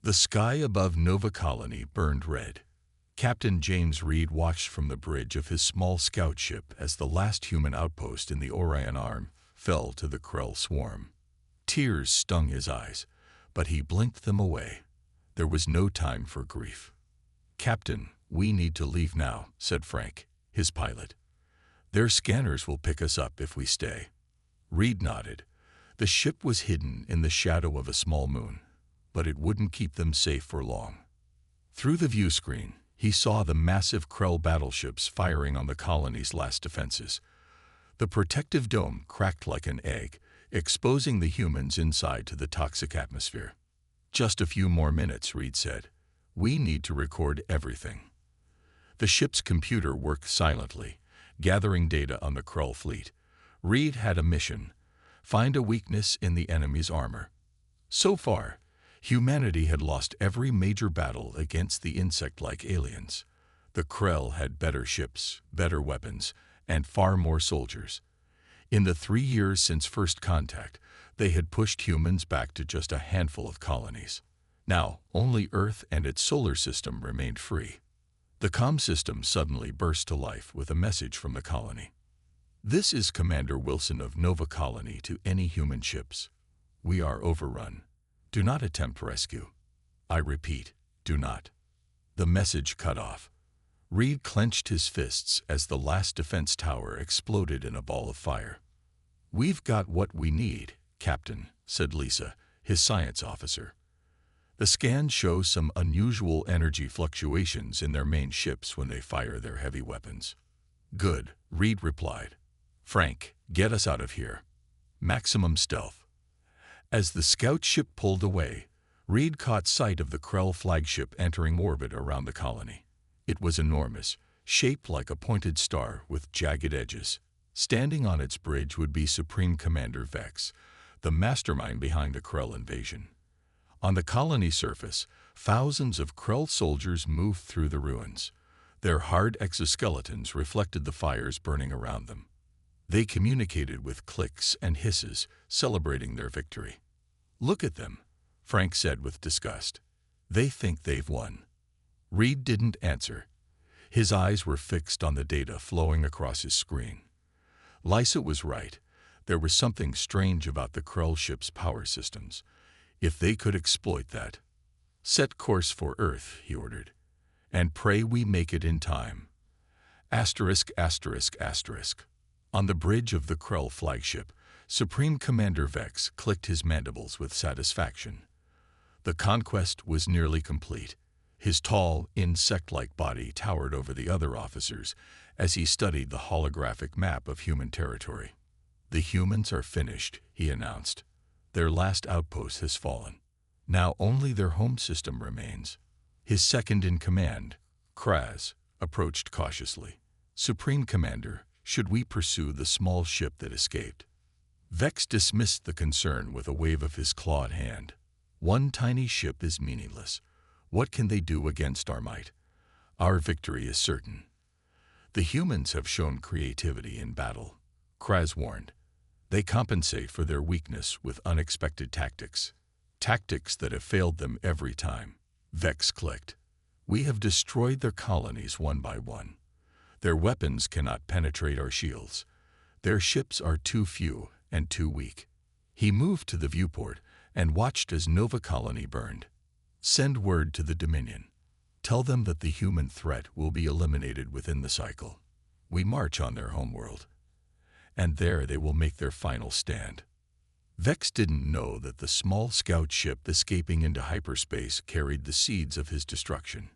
The sky above Nova Colony burned red. Captain James Reed watched from the bridge of his small scout ship as the last human outpost in the Orion Arm fell to the Krell swarm. Tears stung his eyes, but he blinked them away. There was no time for grief. "Captain, we need to leave now," said Frank, his pilot. "Their scanners will pick us up if we stay." Reed nodded. The ship was hidden in the shadow of a small moon, but it wouldn't keep them safe for long. Through the view screen, he saw the massive Krell battleships firing on the colony's last defenses. The protective dome cracked like an egg, exposing the humans inside to the toxic atmosphere. "Just a few more minutes," Reed said. "We need to record everything." The ship's computer worked silently, gathering data on the Krell fleet. Reed had a mission: find a weakness in the enemy's armor. So far, humanity had lost every major battle against the insect-like aliens. The Krell had better ships, better weapons, and far more soldiers. In the 3 years since first contact, they had pushed humans back to just a handful of colonies. Now, only Earth and its solar system remained free. The comm system suddenly burst to life with a message from the colony. "This is Commander Wilson of Nova Colony to any human ships. We are overrun. Do not attempt rescue. I repeat, do not." The message cut off. Reed clenched his fists as the last defense tower exploded in a ball of fire. "We've got what we need, Captain," said Lisa, his science officer. "The scans show some unusual energy fluctuations in their main ships when they fire their heavy weapons." "Good," Reed replied. "Frank, get us out of here. Maximum stealth." As the scout ship pulled away, Reed caught sight of the Krell flagship entering orbit around the colony. It was enormous, shaped like a pointed star with jagged edges. Standing on its bridge would be Supreme Commander Vex, the mastermind behind the Krell invasion. On the colony surface, thousands of Krell soldiers moved through the ruins. Their hard exoskeletons reflected the fires burning around them. They communicated with clicks and hisses, celebrating their victory. "Look at them," Frank said with disgust. "They think they've won." Reed didn't answer. His eyes were fixed on the data flowing across his screen. Lisa was right. There was something strange about the Krell ship's power systems. If they could exploit that. "Set course for Earth," he ordered, "and pray we make it in time." Asterisk, asterisk, asterisk. On the bridge of the Krell flagship, Supreme Commander Vex clicked his mandibles with satisfaction. The conquest was nearly complete. His tall, insect-like body towered over the other officers as he studied the holographic map of human territory. "The humans are finished," he announced. "Their last outpost has fallen. Now only their home system remains." His second-in-command, Kraz, approached cautiously. "Supreme Commander, should we pursue the small ship that escaped?" Vex dismissed the concern with a wave of his clawed hand. "One tiny ship is meaningless. What can they do against our might? Our victory is certain." "The humans have shown creativity in battle," Kraz warned. "They compensate for their weakness with unexpected tactics. Tactics that have failed them every time." Vex clicked. "We have destroyed their colonies one by one. Their weapons cannot penetrate our shields. Their ships are too few and too weak." He moved to the viewport and watched as Nova Colony burned. "Send word to the Dominion. Tell them that the human threat will be eliminated within the cycle. We march on their homeworld. And there they will make their final stand." Vex didn't know that the small scout ship escaping into hyperspace carried the seeds of his destruction.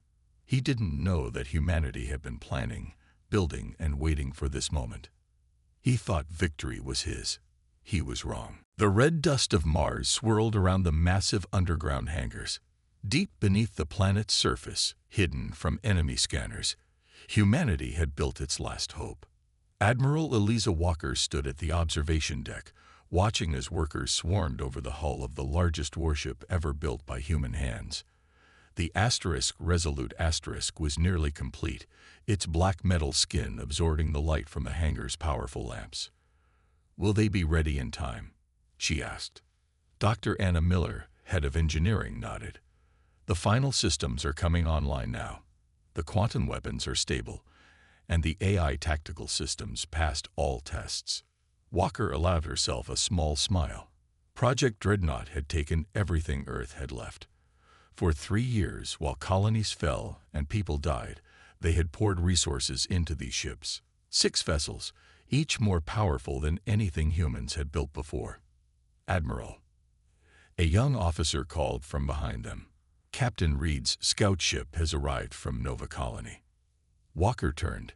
He didn't know that humanity had been planning, building, and waiting for this moment. He thought victory was his. He was wrong. The red dust of Mars swirled around the massive underground hangars. Deep beneath the planet's surface, hidden from enemy scanners, humanity had built its last hope. Admiral Eliza Walker stood at the observation deck, watching as workers swarmed over the hull of the largest warship ever built by human hands. The Resolute Asterisk was nearly complete, its black metal skin absorbing the light from the hangar's powerful lamps. "Will they be ready in time?" she asked. Dr. Anna Miller, head of engineering, nodded. The final systems are coming online now. The quantum weapons are stable, and the AI tactical systems passed all tests. Walker allowed herself a small smile. Project Dreadnought had taken everything Earth had left. For 3 years, while colonies fell and people died, they had poured resources into these ships. 6 vessels, each more powerful than anything humans had built before. "Admiral," a young officer called from behind them. "Captain Reed's scout ship has arrived from Nova Colony." Walker turned.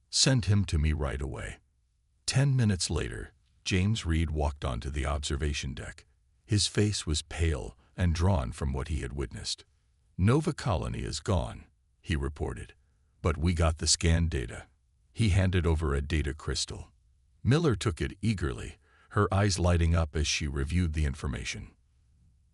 "Send him to me right away." 10 minutes later, James Reed walked onto the observation deck. His face was pale and drawn from what he had witnessed. "Nova Colony is gone," he reported. "But we got the scan data." He handed over a data crystal. Miller took it eagerly, her eyes lighting up as she reviewed the information.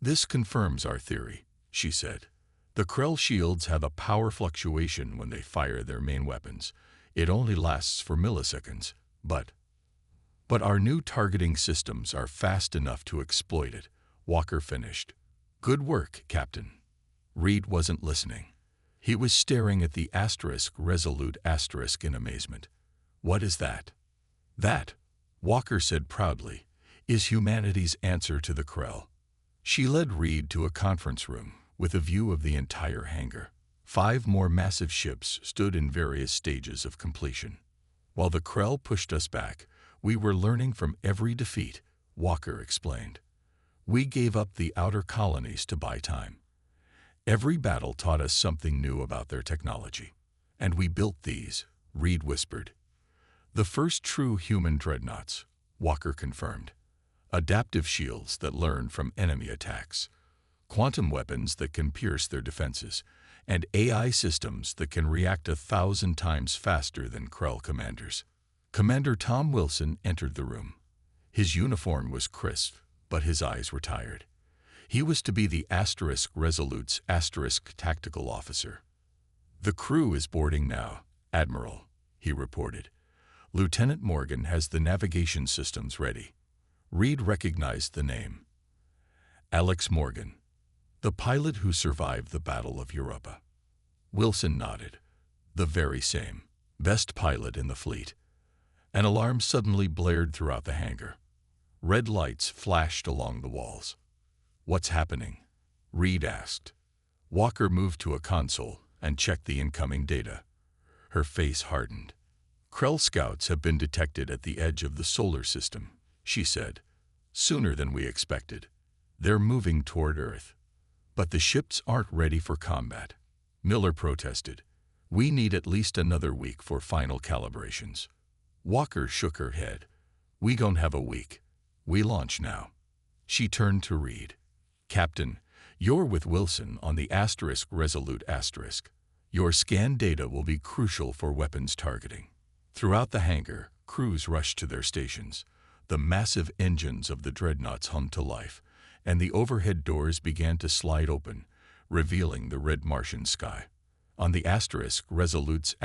"This confirms our theory," she said. "The Krell shields have a power fluctuation when they fire their main weapons. It only lasts for milliseconds, but our new targeting systems are fast enough to exploit it," Walker finished. "Good work, Captain." Reed wasn't listening. He was staring at the resolute asterisk in amazement. "What is that?" "That," Walker said proudly, "is humanity's answer to the Krell." She led Reed to a conference room with a view of the entire hangar. 5 more massive ships stood in various stages of completion. "While the Krell pushed us back, we were learning from every defeat," Walker explained. "We gave up the outer colonies to buy time. Every battle taught us something new about their technology. And we built these," Reed whispered. "The first true human dreadnoughts," Walker confirmed. "Adaptive shields that learn from enemy attacks, quantum weapons that can pierce their defenses, and AI systems that can react 1,000 times faster than Krell commanders." Commander Tom Wilson entered the room. His uniform was crisp, but his eyes were tired. He was to be the Resolute's tactical officer. "The crew is boarding now, Admiral," he reported. "Lieutenant Morgan has the navigation systems ready." Reed recognized the name. Alex Morgan, the pilot who survived the Battle of Europa. Wilson nodded. "The very same. Best pilot in the fleet." An alarm suddenly blared throughout the hangar. Red lights flashed along the walls. "What's happening?" Reed asked. Walker moved to a console and checked the incoming data. Her face hardened. "Krell scouts have been detected at the edge of the solar system," she said. "Sooner than we expected. They're moving toward Earth. But the ships aren't ready for combat." Miller protested. "We need at least another week for final calibrations." Walker shook her head. "We don't have a week. We launch now." She turned to Reed. "Captain, you're with Wilson on the Resolute asterisk. Your scan data will be crucial for weapons targeting." Throughout the hangar, crews rushed to their stations. The massive engines of the dreadnoughts hummed to life, and the overhead doors began to slide open, revealing the red Martian sky. On the Resolute's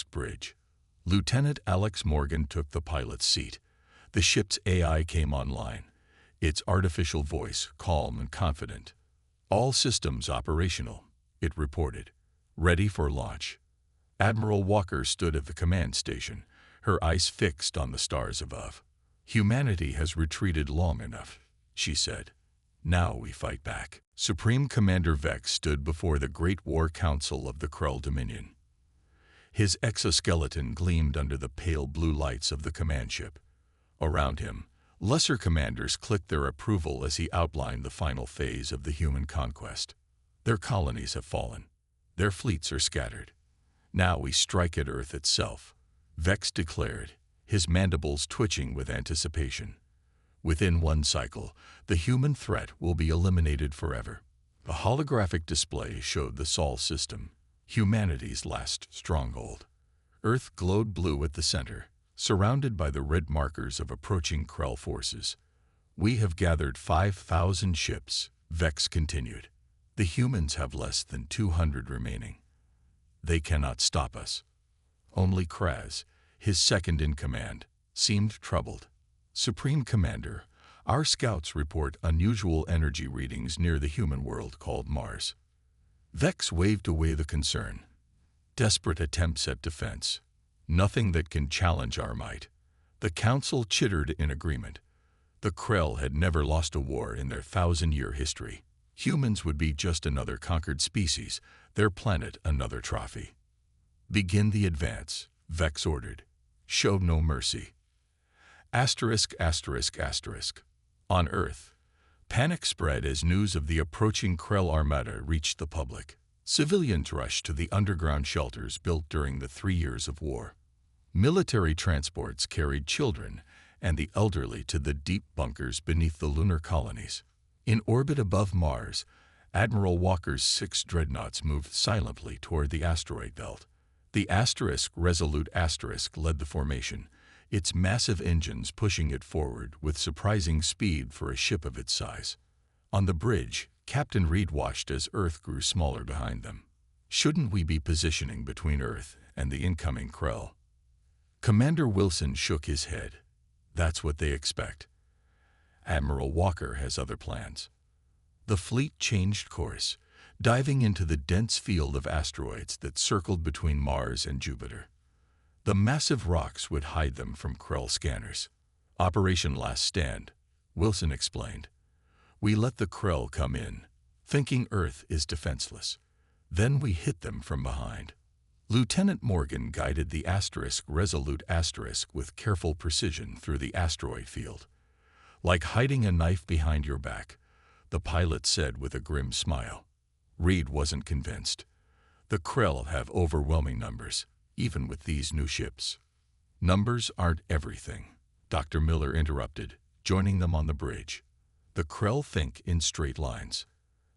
bridge, Lieutenant Alex Morgan took the pilot's seat. The ship's AI came online, its artificial voice calm and confident. "All systems operational," it reported. "Ready for launch." Admiral Walker stood at the command station, her eyes fixed on the stars above. "Humanity has retreated long enough," she said. "Now we fight back." Supreme Commander Vex stood before the Great War Council of the Krell Dominion. His exoskeleton gleamed under the pale blue lights of the command ship. Around him, lesser commanders clicked their approval as he outlined the final phase of the human conquest. "Their colonies have fallen. Their fleets are scattered. Now we strike at Earth itself," Vex declared, his mandibles twitching with anticipation. "Within one cycle, the human threat will be eliminated forever." A holographic display showed the Sol system, humanity's last stronghold. Earth glowed blue at the center, surrounded by the red markers of approaching Krell forces. "We have gathered 5,000 ships," Vex continued. "The humans have less than 200 remaining. They cannot stop us." Only Kraz, his second in command, seemed troubled. "Supreme Commander, our scouts report unusual energy readings near the human world called Mars." Vex waved away the concern. Desperate attempts at defense. Nothing that can challenge our might. The council chittered in agreement. The Krell had never lost a war in their 1,000-year history. Humans would be just another conquered species, their planet another trophy. Begin the advance, Vex ordered. Show no mercy. Asterisk, asterisk, asterisk. On Earth, panic spread as news of the approaching Krell armada reached the public. Civilians rushed to the underground shelters built during the 3 years of war. Military transports carried children and the elderly to the deep bunkers beneath the lunar colonies. In orbit above Mars, Admiral Walker's 6 dreadnoughts moved silently toward the asteroid belt. The Resolute Asterisk led the formation, its massive engines pushing it forward with surprising speed for a ship of its size. On the bridge, Captain Reed watched as Earth grew smaller behind them. Shouldn't we be positioning between Earth and the incoming Krell? Commander Wilson shook his head. That's what they expect. Admiral Walker has other plans. The fleet changed course, diving into the dense field of asteroids that circled between Mars and Jupiter. The massive rocks would hide them from Krell scanners. Operation Last Stand, Wilson explained. We let the Krell come in, thinking Earth is defenseless. Then we hit them from behind. Lieutenant Morgan guided the Resolute Asterisk with careful precision through the asteroid field. Like hiding a knife behind your back, the pilot said with a grim smile. Reed wasn't convinced. The Krell have overwhelming numbers, even with these new ships. Numbers aren't everything, Dr. Miller interrupted, joining them on the bridge. The Krell think in straight lines.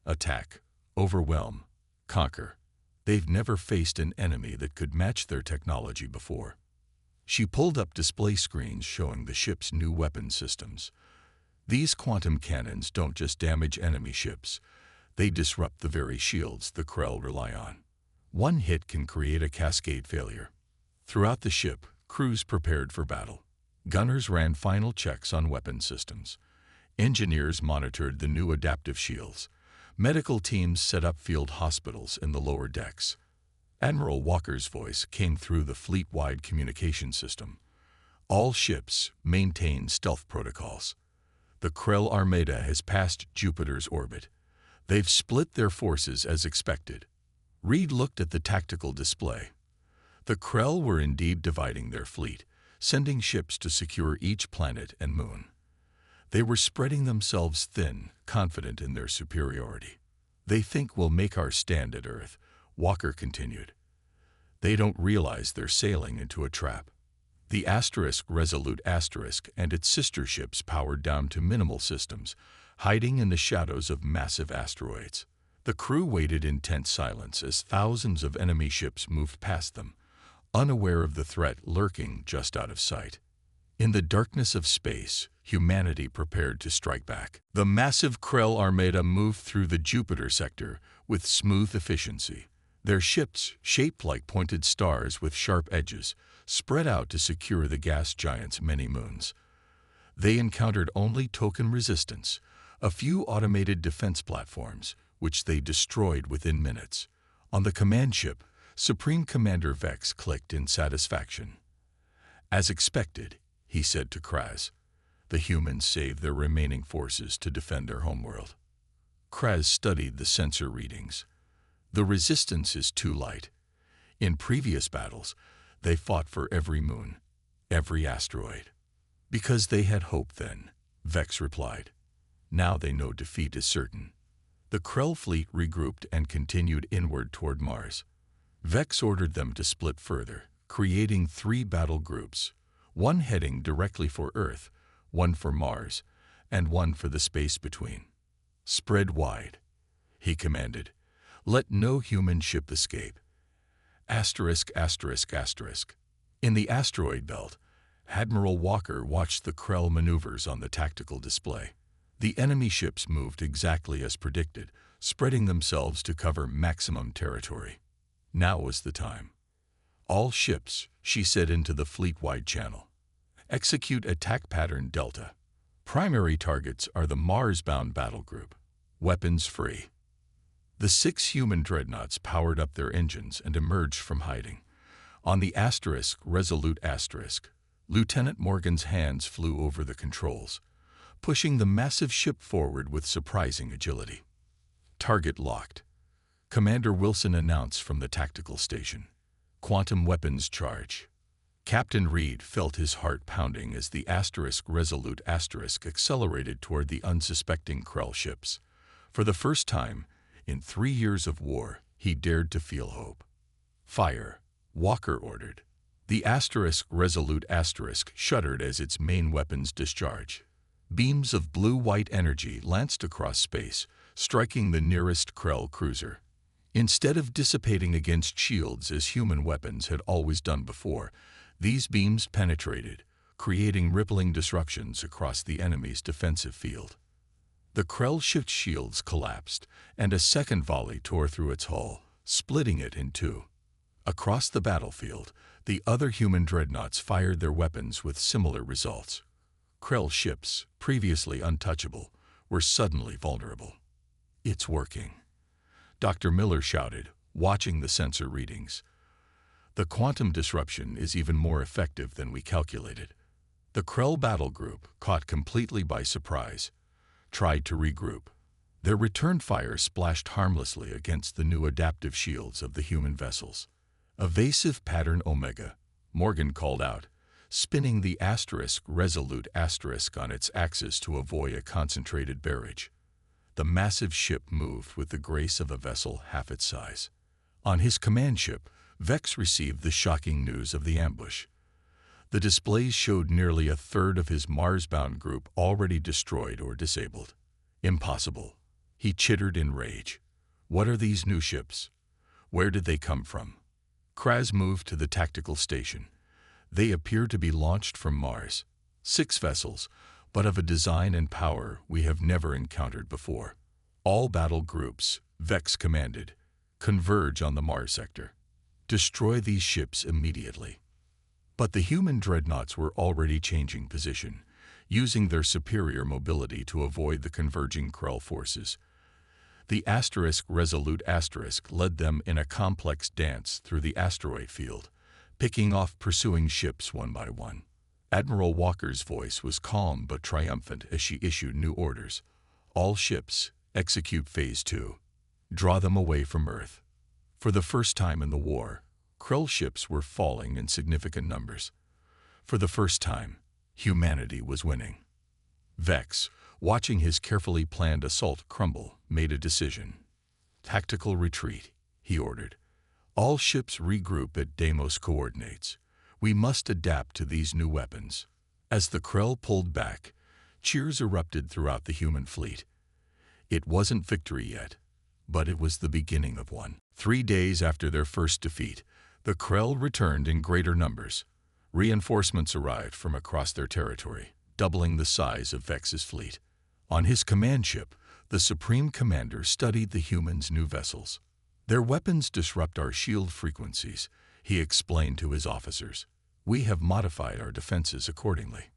Attack, overwhelm, conquer. They've never faced an enemy that could match their technology before. She pulled up display screens showing the ship's new weapon systems. These quantum cannons don't just damage enemy ships, they disrupt the very shields the Krell rely on. One hit can create a cascade failure. Throughout the ship, crews prepared for battle. Gunners ran final checks on weapon systems. Engineers monitored the new adaptive shields. Medical teams set up field hospitals in the lower decks. Admiral Walker's voice came through the fleet-wide communication system. All ships maintain stealth protocols. The Krell Armada has passed Jupiter's orbit. They've split their forces as expected. Reed looked at the tactical display. The Krell were indeed dividing their fleet, sending ships to secure each planet and moon. They were spreading themselves thin, confident in their superiority. They think we'll make our stand at Earth, Walker continued. They don't realize they're sailing into a trap. The Resolute Asterisk and its sister ships powered down to minimal systems, hiding in the shadows of massive asteroids. The crew waited in tense silence as thousands of enemy ships moved past them, unaware of the threat lurking just out of sight. In the darkness of space, humanity prepared to strike back. The massive Krell Armada moved through the Jupiter sector with smooth efficiency. Their ships, shaped like pointed stars with sharp edges, spread out to secure the gas giant's many moons. They encountered only token resistance, a few automated defense platforms, which they destroyed within minutes. On the command ship, Supreme Commander Vex clicked in satisfaction. As expected, he said to Kraz, the humans saved their remaining forces to defend their homeworld. Kraz studied the sensor readings. The resistance is too light. In previous battles, they fought for every moon, every asteroid. Because they had hope then, Vex replied. Now they know defeat is certain. The Krell fleet regrouped and continued inward toward Mars. Vex ordered them to split further, creating 3 battle groups, one heading directly for Earth, one for Mars, and one for the space between. Spread wide, he commanded. Let no human ship escape. Asterisk, asterisk, asterisk. In the asteroid belt, Admiral Walker watched the Krell maneuvers on the tactical display. The enemy ships moved exactly as predicted, spreading themselves to cover maximum territory. Now was the time. All ships, she said into the fleet-wide channel. Execute attack pattern Delta. Primary targets are the Mars-bound battle group. Weapons free. The 6 human dreadnoughts powered up their engines and emerged from hiding. On the Resolute Asterisk, Lieutenant Morgan's hands flew over the controls, pushing the massive ship forward with surprising agility. Target locked. Commander Wilson announced from the tactical station. Quantum weapons charge. Captain Reed felt his heart pounding as the Resolute Asterisk accelerated toward the unsuspecting Krell ships. For the first time in 3 years of war, he dared to feel hope. Fire, Walker ordered. The Resolute Asterisk shuddered as its main weapons discharged. Beams of blue-white energy lanced across space, striking the nearest Krell cruiser. Instead of dissipating against shields as human weapons had always done before, these beams penetrated, creating rippling disruptions across the enemy's defensive field. The Krell ship's shields collapsed, and a second volley tore through its hull, splitting it in two. Across the battlefield, the other human dreadnoughts fired their weapons with similar results. Krell ships, previously untouchable, were suddenly vulnerable. "It's working," Dr. Miller shouted, watching the sensor readings. "The quantum disruption is even more effective than we calculated." The Krell battle group, caught completely by surprise, tried to regroup. Their return fire splashed harmlessly against the new adaptive shields of the human vessels. "Evasive pattern Omega," Morgan called out, spinning the Resolute Asterisk on its axis to avoid a concentrated barrage. The massive ship moved with the grace of a vessel half its size. On his command ship, Vex received the shocking news of the ambush. The displays showed nearly a third of his Mars-bound group already destroyed or disabled. "Impossible," he chittered in rage. "What are these new ships? Where did they come from?" Kraz moved to the tactical station. "They appear to be launched from Mars. 6 vessels, but of a design and power we have never encountered before. All battle groups," Vex commanded, "converge on the Mars sector. Destroy these ships immediately." But the human dreadnoughts were already changing position, using their superior mobility to avoid the converging Krell forces. The Resolute Asterisk led them in a complex dance through the asteroid field, picking off pursuing ships one by one. Admiral Walker's voice was calm but triumphant as she issued new orders. "All ships, execute Phase 2. Draw them away from Earth." For the first time in the war, Krell ships were falling in significant numbers. For the first time, humanity was winning. Vex, watching his carefully planned assault crumble, made a decision. "Tactical retreat," he ordered. "All ships regroup at Deimos coordinates. We must adapt to these new weapons." As the Krell pulled back, cheers erupted throughout the human fleet. It wasn't victory yet, but it was the beginning of one. 3 days after their first defeat, the Krell returned in greater numbers. Reinforcements arrived from across their territory, doubling the size of Vex's fleet. On his command ship, the Supreme Commander studied the humans' new vessels. "Their weapons disrupt our shield frequencies," he explained to his officers. "We have modified our defenses accordingly."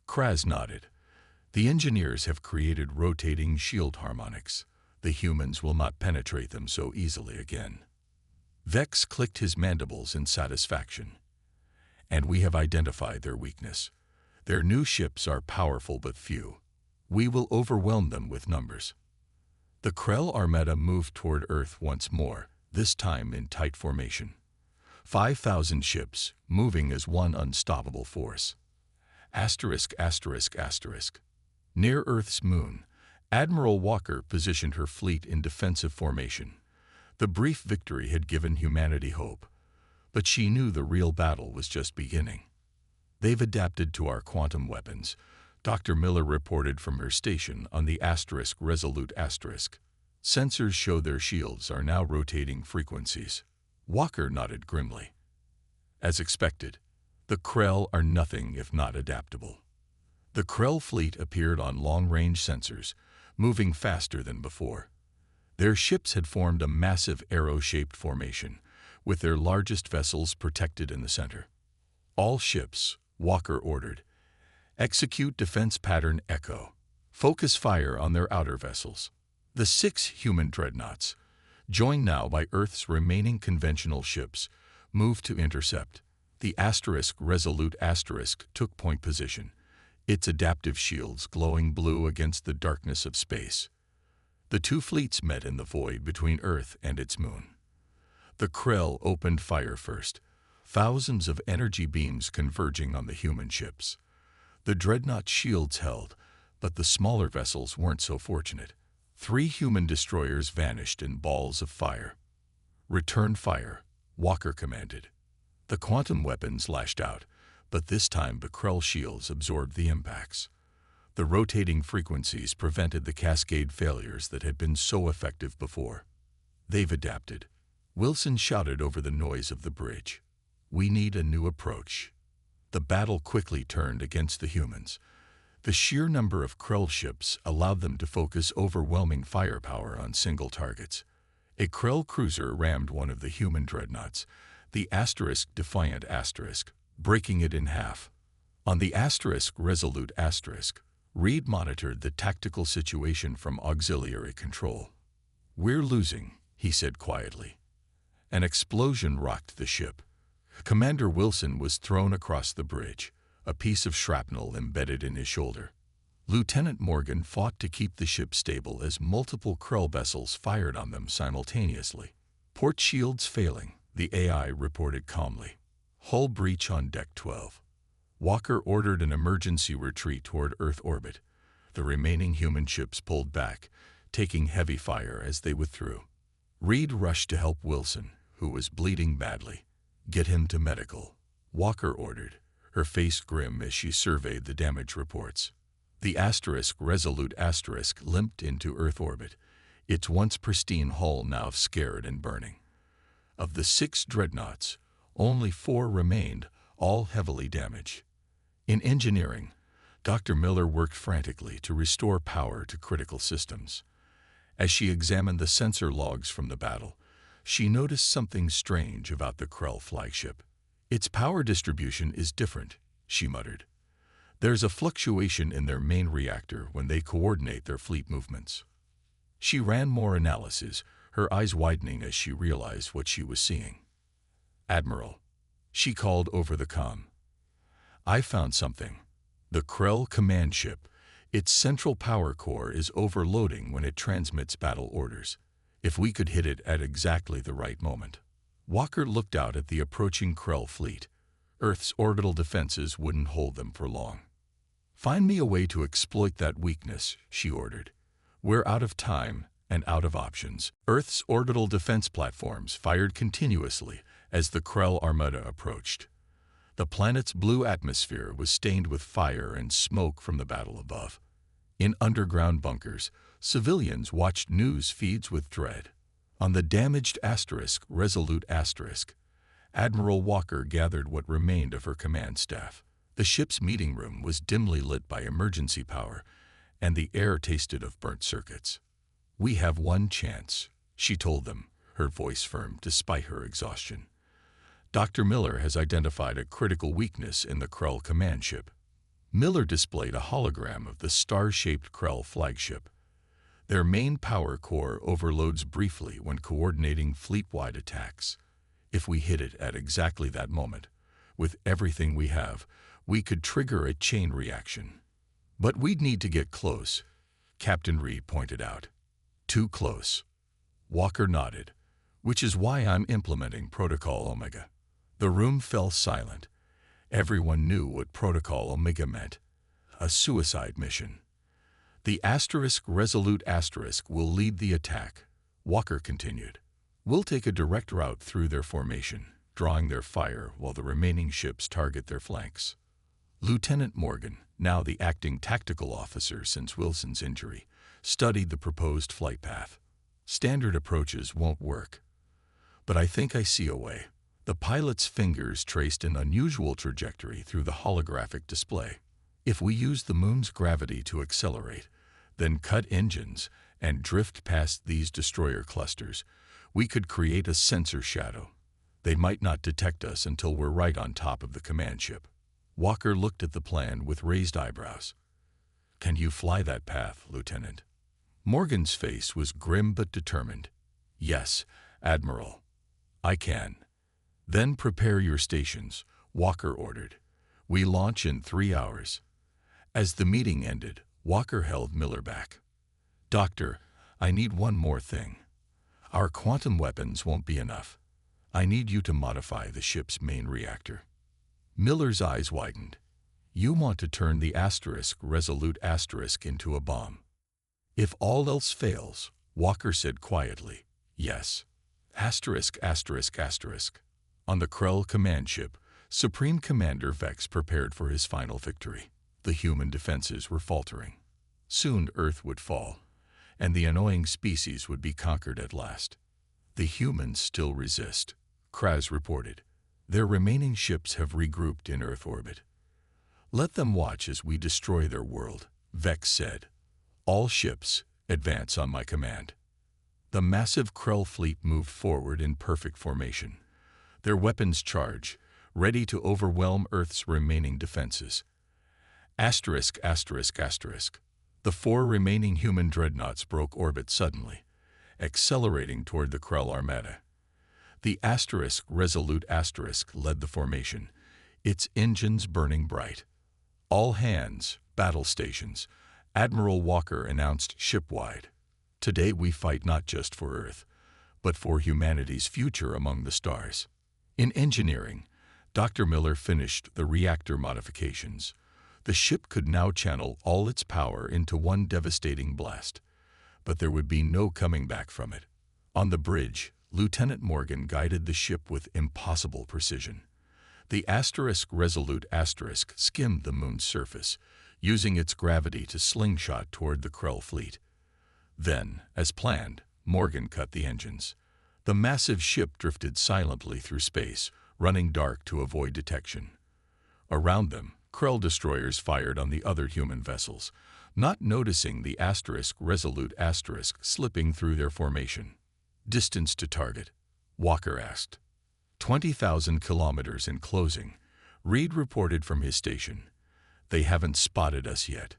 Kraz nodded. "The engineers have created rotating shield harmonics. The humans will not penetrate them so easily again." Vex clicked his mandibles in satisfaction. "And we have identified their weakness. Their new ships are powerful but few. We will overwhelm them with numbers." The Krell Armada moved toward Earth once more, this time in tight formation. 5,000 ships, moving as one unstoppable force. Near Earth's moon, Admiral Walker positioned her fleet in defensive formation. The brief victory had given humanity hope, but she knew the real battle was just beginning. "They've adapted to our quantum weapons," Dr. Miller reported from her station on the Resolute Asterisk. "Sensors show their shields are now rotating frequencies." Walker nodded grimly. As expected, the Krell are nothing if not adaptable. The Krell fleet appeared on long-range sensors, moving faster than before. Their ships had formed a massive arrow-shaped formation, with their largest vessels protected in the center. "All ships," Walker ordered, "execute defense pattern Echo. Focus fire on their outer vessels." The 6 human dreadnoughts, joined now by Earth's remaining conventional ships, moved to intercept. The Resolute took point position, its adaptive shields glowing blue against the darkness of space. The two fleets met in the void between Earth and its moon. The Krell opened fire first, thousands of energy beams converging on the human ships. The dreadnought shields held, but the smaller vessels weren't so fortunate. 3 human destroyers vanished in balls of fire. "Return fire," Walker commanded. The quantum weapons lashed out, but this time the Krell shields absorbed the impacts. The rotating frequencies prevented the cascade failures that had been so effective before. "They've adapted," Wilson shouted over the noise of the bridge. "We need a new approach." The battle quickly turned against the humans. The sheer number of Krell ships allowed them to focus overwhelming firepower on single targets. A Krell cruiser rammed one of the human dreadnoughts, the Defiant, breaking it in half. On the Resolute, Reed monitored the tactical situation from auxiliary control. "We're losing," he said quietly. An explosion rocked the ship. Commander Wilson was thrown across the bridge, a piece of shrapnel embedded in his shoulder. Lieutenant Morgan fought to keep the ship stable as multiple Krell vessels fired on them simultaneously. "Port shields failing," the AI reported calmly. "Hull breach on Deck 12. Walker ordered an emergency retreat toward Earth orbit. The remaining human ships pulled back, taking heavy fire as they withdrew. Reed rushed to help Wilson, who was bleeding badly. "Get him to medical," Walker ordered, her face grim as she surveyed the damage reports. The Resolute limped into Earth orbit, its once pristine hull now scarred and burning. Of the 6 dreadnoughts, only 4 remained, all heavily damaged. In engineering, Dr. Miller worked frantically to restore power to critical systems. As she examined the sensor logs from the battle, she noticed something strange about the Krell flagship. "Its power distribution is different," she muttered. "There's a fluctuation in their main reactor when they coordinate their fleet movements." She ran more analyses, her eyes widening as she realized what she was seeing. "Admiral," she called over the comm. "I found something. The Krell command ship, its central power core is overloading when it transmits battle orders. If we could hit it at exactly the right moment." Walker looked out at the approaching Krell fleet. Earth's orbital defenses wouldn't hold them for long. "Find me a way to exploit that weakness," she ordered. "We're out of time and out of options." Earth's orbital defense platforms fired continuously as the Krell armada approached. The planet's blue atmosphere was stained with fire and smoke from the battle above. In underground bunkers, civilians watched news feeds with dread. On the damaged Resolute, Admiral Walker gathered what remained of her command staff. The ship's meeting room was dimly lit by emergency power, and the air tasted of burnt circuits. "We have one chance," she told them, her voice firm despite her exhaustion. "Dr. Miller has identified a critical weakness in the Krell command ship." Miller displayed a hologram of the star-shaped Krell flagship. "Their main power core overloads briefly when coordinating fleet-wide attacks. If we hit it at exactly that moment, with everything we have, we could trigger a chain reaction. But we'd need to get close," Captain Reed pointed out. "Too close." Walker nodded, "which is why I'm implementing Protocol Omega." The room fell silent. Everyone knew what Protocol Omega meant: a suicide mission. "The Resolute will lead the attack," Walker continued. "We'll take a direct route through their formation, drawing their fire while the remaining ships target their flanks." Lieutenant Morgan, now the acting tactical officer since Wilson's injury, studied the proposed flight path. "Standard approaches won't work. But I think I see a way." The pilot's fingers traced an unusual trajectory through the holographic display. "If we use the moon's gravity to accelerate, then cut engines and drift past these destroyer clusters, we could create a sensor shadow. They might not detect us until we're right on top of the command ship." Walker looked at the plan with raised eyebrows. "Can you fly that path, Lieutenant?" Morgan's face was grim but determined. Yes, Admiral. I can. Then prepare your stations, Walker ordered. We launch in 3 hours. As the meeting ended, Walker held Miller back. Doctor, I need one more thing. Our quantum weapons won't be enough. I need you to modify the ship's main reactor. Miller's eyes widened. You want to turn the Resolute into a bomb. If all else fails, Walker said quietly, yes. Asterisk. On the Krell command ship, Supreme Commander Vex prepared for his final victory. The human defenses were faltering. Soon Earth would fall, and the annoying species would be conquered at last. The humans still resist, Kraz reported. Their remaining ships have regrouped in Earth orbit. Let them watch as we destroy their world, Vex said. All ships, advance on my command. The massive Krell fleet moved forward in perfect formation, their weapons charged, ready to overwhelm Earth's remaining defenses. Asterisk. The 4 remaining human dreadnoughts broke orbit suddenly, accelerating toward the Krell armada. The Resolute led the formation, its engines burning bright. All hands, battle stations, Admiral Walker announced shipwide. Today we fight not just for Earth, but for humanity's future among the stars. In engineering, Dr. Miller finished the reactor modifications. The ship could now channel all its power into one devastating blast, but there would be no coming back from it. On the bridge, Lieutenant Morgan guided the ship with impossible precision. The Resolute skimmed the moon's surface, using its gravity to slingshot toward the Krell fleet. Then, as planned, Morgan cut the engines. The massive ship drifted silently through space, running dark to avoid detection. Around them, Krell destroyers fired on the other human vessels, not noticing the Resolute slipping through their formation. Distance to target, Walker asked. 20,000 kilometers in closing, Reed reported from his station. They haven't spotted us yet.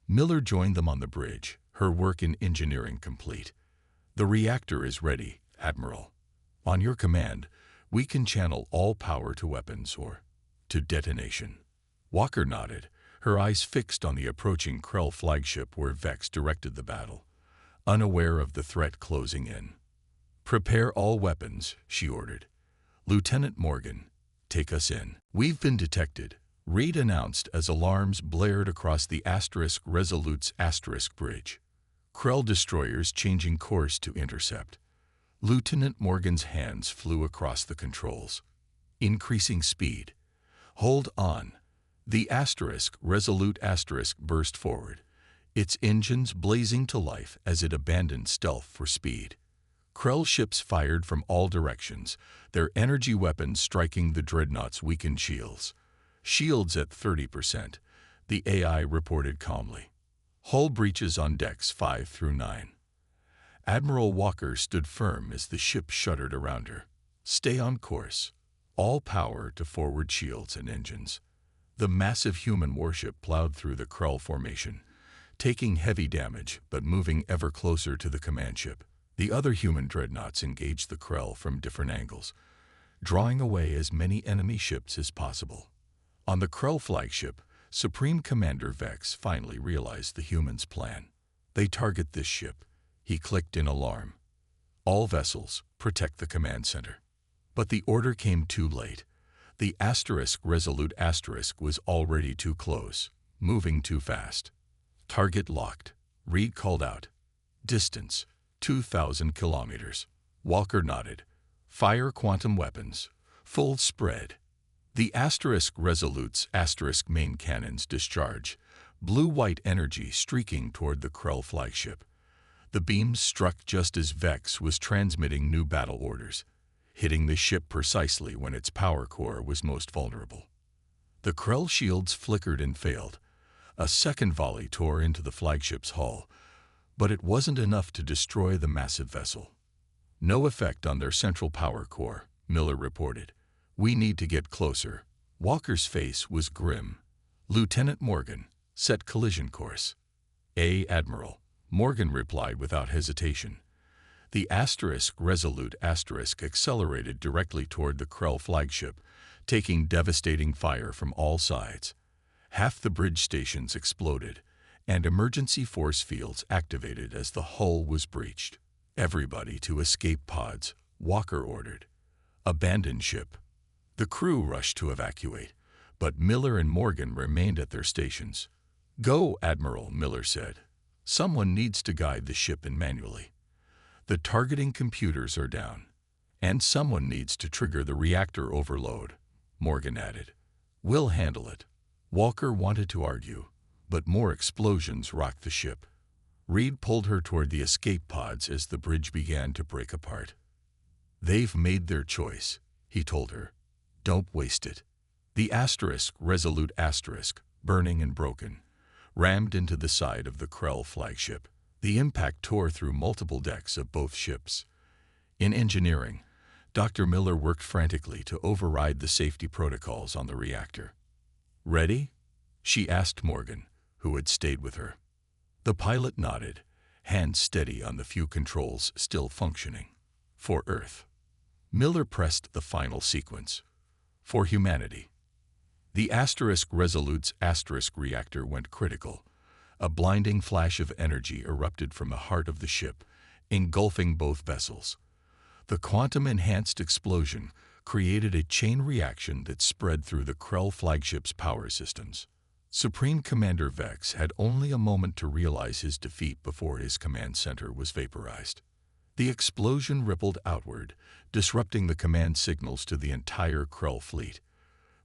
Miller joined them on the bridge, her work in engineering complete. The reactor is ready, Admiral. On your command, we can channel all power to weapons or to detonation. Walker nodded, her eyes fixed on the approaching Krell flagship where Vex directed the battle, unaware of the threat closing in. Prepare all weapons, she ordered. Lieutenant Morgan, take us in. We've been detected, Reed announced as alarms blared across the Resolute's bridge. Krell destroyers changing course to intercept. Lieutenant Morgan's hands flew across the controls. Increasing speed. Hold on. The Resolute burst forward, its engines blazing to life as it abandoned stealth for speed. Krell ships fired from all directions, their energy weapons striking the dreadnought's weakened shields. Shields at 30%, the AI reported calmly. Hull breaches on decks 5 through 9. Admiral Walker stood firm as the ship shuddered around her. Stay on course. All power to forward shields and engines. The massive human warship plowed through the Krell formation, taking heavy damage but moving ever closer to the command ship. The other human dreadnoughts engaged the Krell from different angles, drawing away as many enemy ships as possible. On the Krell flagship, Supreme Commander Vex finally realized the humans' plan. They target this ship, he clicked in alarm. All vessels, protect the command center. But the order came too late. The Resolute was already too close, moving too fast. Target locked, Reed called out. Distance, 2,000 kilometers. Walker nodded. Fire quantum weapons. Full spread. The Resolute's main cannons discharge, blue-white energy streaking toward the Krell flagship. The beams struck just as Vex was transmitting new battle orders, hitting the ship precisely when its power core was most vulnerable. The Krell shields flickered and failed. A second volley tore into the flagship's hull, but it wasn't enough to destroy the massive vessel. No effect on their central power core, Miller reported. We need to get closer. Walker's face was grim. Lieutenant Morgan, set collision course. Admiral, Morgan replied without hesitation. The Resolute accelerated directly toward the Krell flagship, taking devastating fire from all sides. Half the bridge stations exploded, and emergency force fields activated as the hull was breached. "Everybody to escape pods," Walker ordered. "Abandon ship." The crew rushed to evacuate, but Miller and Morgan remained at their stations. "Go, Admiral," Miller said. "Someone needs to guide the ship manually. The targeting computers are down, and someone needs to trigger the reactor overload," Morgan added. "We'll handle it." Walker wanted to argue, but more explosions rocked the ship. Reed pulled her toward the escape pods as the bridge began to break apart. "They've made their choice," he told her. "Don't waste it." The Resolute burning and broken, rammed into the side of the Krell flagship. The impact tore through multiple decks of both ships. In engineering, Dr. Miller worked frantically to override the safety protocols on the reactor. "Ready?" she asked Morgan, who had stayed with her. The pilot nodded, hands steady on the few controls still functioning. For Earth. Miller pressed the final sequence. For humanity. The Resolute's reactor went critical. A blinding flash of energy erupted from the heart of the ship, engulfing both vessels. The quantum-enhanced explosion created a chain reaction that spread through the Krell flagship's power systems. Supreme Commander Vex had only a moment to realize his defeat before his command center was vaporized. The explosion rippled outward, disrupting the command signals to the entire Krell fleet.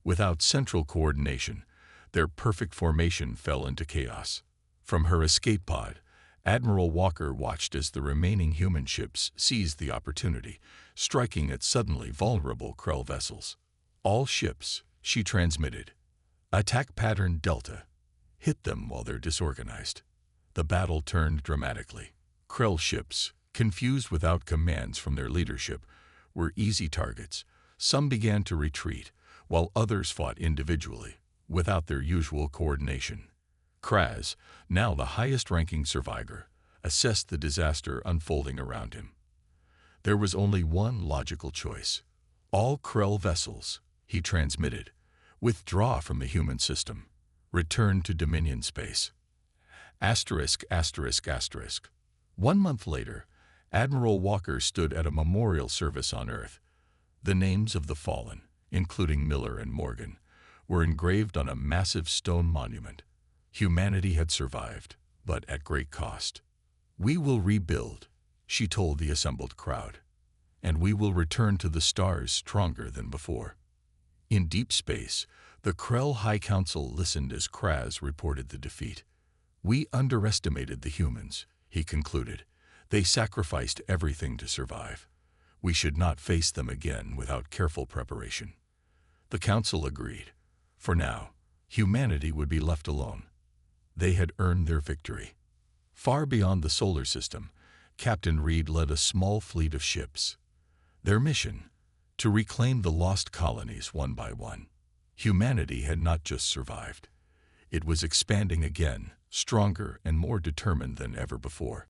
Without central coordination, their perfect formation fell into chaos. From her escape pod, Admiral Walker watched as the remaining human ships seized the opportunity, striking at suddenly vulnerable Krell vessels. "All ships," she transmitted. "Attack pattern Delta. Hit them while they're disorganized." The battle turned dramatically. Krell ships, confused without commands from their leadership, were easy targets. Some began to retreat, while others fought individually, without their usual coordination. Kraz, now the highest-ranking survivor, assessed the disaster unfolding around him. There was only one logical choice. "All Krell vessels," he transmitted, "withdraw from the human system. Return to Dominion space." ****. 1 month later, Admiral Walker stood at a memorial service on Earth. The names of the fallen, including Miller and Morgan, were engraved on a massive stone monument. Humanity had survived, but at great cost. "We will rebuild," she told the assembled crowd, "and we will return to the stars stronger than before." In deep space, the Krell High Council listened as Kraz reported the defeat. "We underestimated the humans," he concluded. "They sacrificed everything to survive. We should not face them again without careful preparation." The council agreed. For now, humanity would be left alone. They had earned their victory. Far beyond the solar system, Captain Reed led a small fleet of ships. Their mission? To reclaim the lost colonies one by one. Humanity had not just survived. It was expanding again, stronger and more determined than ever before.